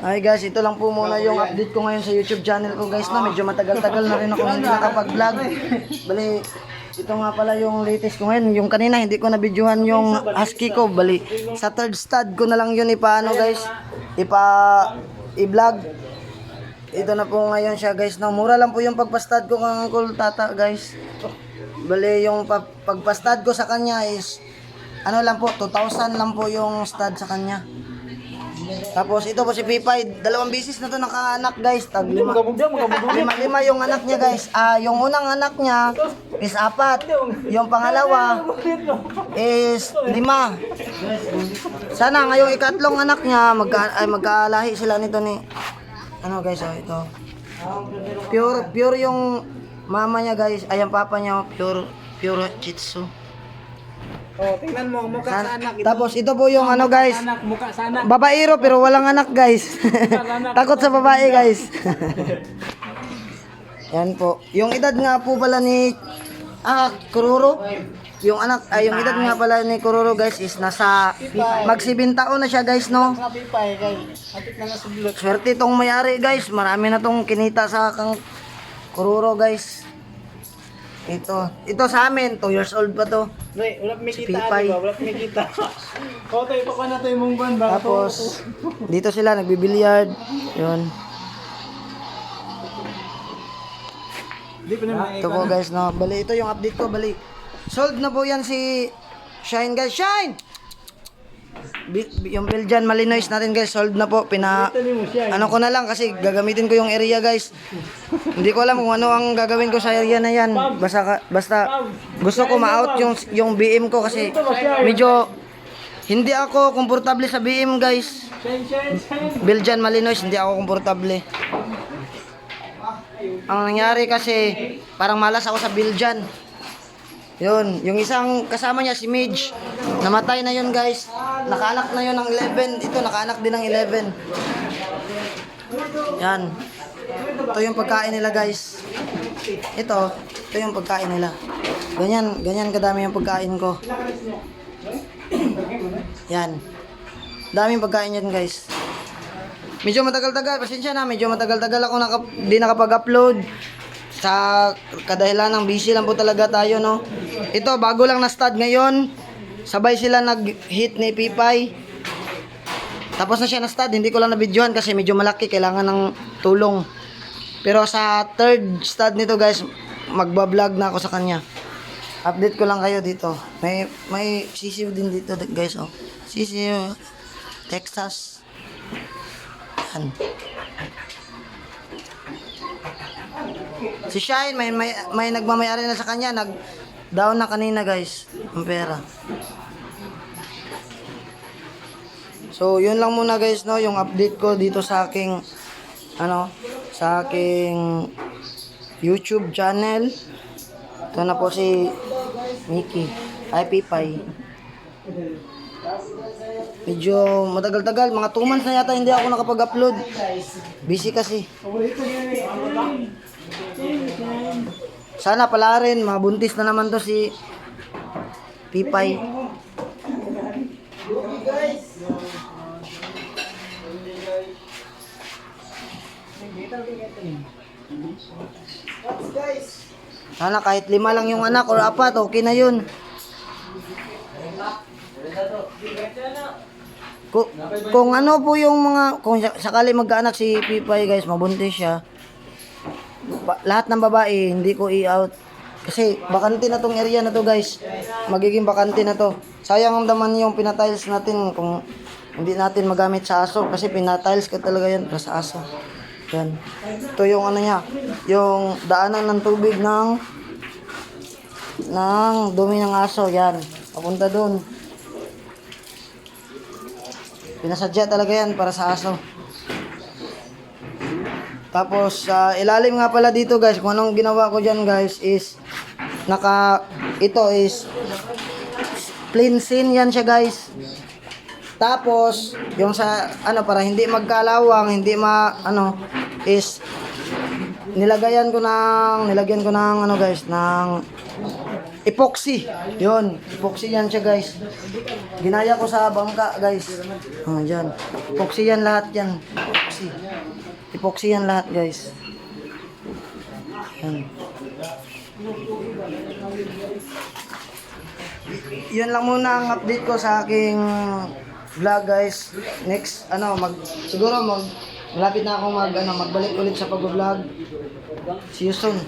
Ay guys, ito lang po muna yung update ko ngayon sa YouTube channel ko guys na medyo matagal-tagal na rin ako hindi nakapag-vlog. Bali, ito nga pala yung latest ko ngayon. Yung kanina hindi ko na-videohan yung husky ko. Bali, sa third stud ko na lang yun ipaano guys. I-vlog. Ito na po ngayon siya guys. No, mura lang po yung pagpastad ko kang Uncle Tata guys. Bali, yung pagpastad ko sa kanya is ano lang po, 2,000 lang po yung stud sa kanya. Tapos ito po si Pipay, 2 bisis na to nakaanak guys. Tag lima yung anak niya guys. Yung unang anak niya is 4. Yung pangalawa is 5. Sana ngayong ikatlong anak niya magkaalahi sila nito ni ano guys, ito. Pure yung mama niya guys, ay ang papa niya pure Shih Tzu. Oh, tingnan mo, mukha sa anak. Tapos ito po yung ano guys, Mukha sa anak. babaero pero walang anak guys. Takot sa babae guys. Yan po. Yung edad nga po pala ni Kuroro. Yung edad nga pala ni Kuroro guys is nasa mag-7 taon na siya guys, no. Pipay, guys. Atik na nasublot. Swerte tong may-ari guys. Marami na tong kinita sa kang Kuroro guys. Ito sa amin, 2 years old pa to. Wait, wala may Si kita, Pipay. diba? Wala may kita. Okay, pa na to yung mong ban. Tapos dito sila nagbibilyard. Yun. Di pa naman Ito po guys, no. Bali, ito yung update ko. Bali, sold na po yan si Shine guys. Shine! Yung Belgian Malinois natin guys, sold na po. Ano ko na lang kasi gagamitin ko yung area guys. Hindi ko alam kung ano ang gagawin ko sa area na yan. Basta gusto ko ma-out yung BM ko kasi medyo hindi ako komportable sa BM guys. Belgian Malinois, hindi ako komportable. Ang nangyari kasi parang malas ako sa Belgian. Yun, yung isang kasama niya si Midge, namatay na yun guys. Nakaanak na yun ng 11. Ito nakaanak din ng 11. Yan. Ito yung pagkain nila guys. Ito yung pagkain nila. Ganyan kadami yung pagkain ko. Yan. Daming pagkain yan guys. Medyo matagal-tagal, pasensya na, medyo matagal-tagal ako di nakapag-upload. Sa kadahilan ng busy lang po talaga tayo, no. Ito, bago lang na stud ngayon. Sabay sila nag-hit ni Pipay. Tapos na siya na stud, hindi ko lang na-videohan kasi medyo malaki, kailangan ng tulong. Pero sa third stud nito guys, magbablog na ako sa kanya. Update ko lang kayo dito. May sisiw din dito guys, oh. Sisiw, Texas. Yan. Si Shine, may nagmamayari na sa kanya, nag-down na kanina guys, ang pera. So, yun lang muna guys, no, yung update ko dito sa aking, sa aking YouTube channel. Ito na po si Mickey, ay Pipay. Medyo matagal-tagal, mga 2 months na yata hindi ako nakapag-upload. Busy kasi. Sana pala rin, mabuntis na naman to si Pipay. Sana kahit 5 lang yung anak or 4, okay na yun. Kung ano po yung kung sakali magkaanak si Pipay guys, mabuntis siya. Lahat ng babae, hindi ko i-out. Kasi bakante na tong area na to guys. Magiging bakante na to. Sayang ang daman yung pinatiles natin kung hindi natin magamit sa aso. Kasi pinatiles ka talaga yan para sa aso. Yan. Ito yung niya. Yung daanan ng tubig ng dumi ng aso. Yan. Papunta dun. Pinasadya talaga yan para sa aso. Tapos, ilalim nga pala dito guys, kung anong ginawa ko dyan guys is, ito is, plain scene yan siya guys. Tapos, yung sa, para hindi magkalawang, hindi is, nilagyan ko ng, guys, ng epoxy. Yun, epoxy yan siya guys. Ginaya ko sa bangka guys. Dyan. Epoxy yan lahat yan. epoxy. Epoxy yan lahat guys. Yan. Yun lang muna ang update ko sa aking vlog guys. Next siguro malapit na akong magbalik ulit sa pag-vlog. See you soon.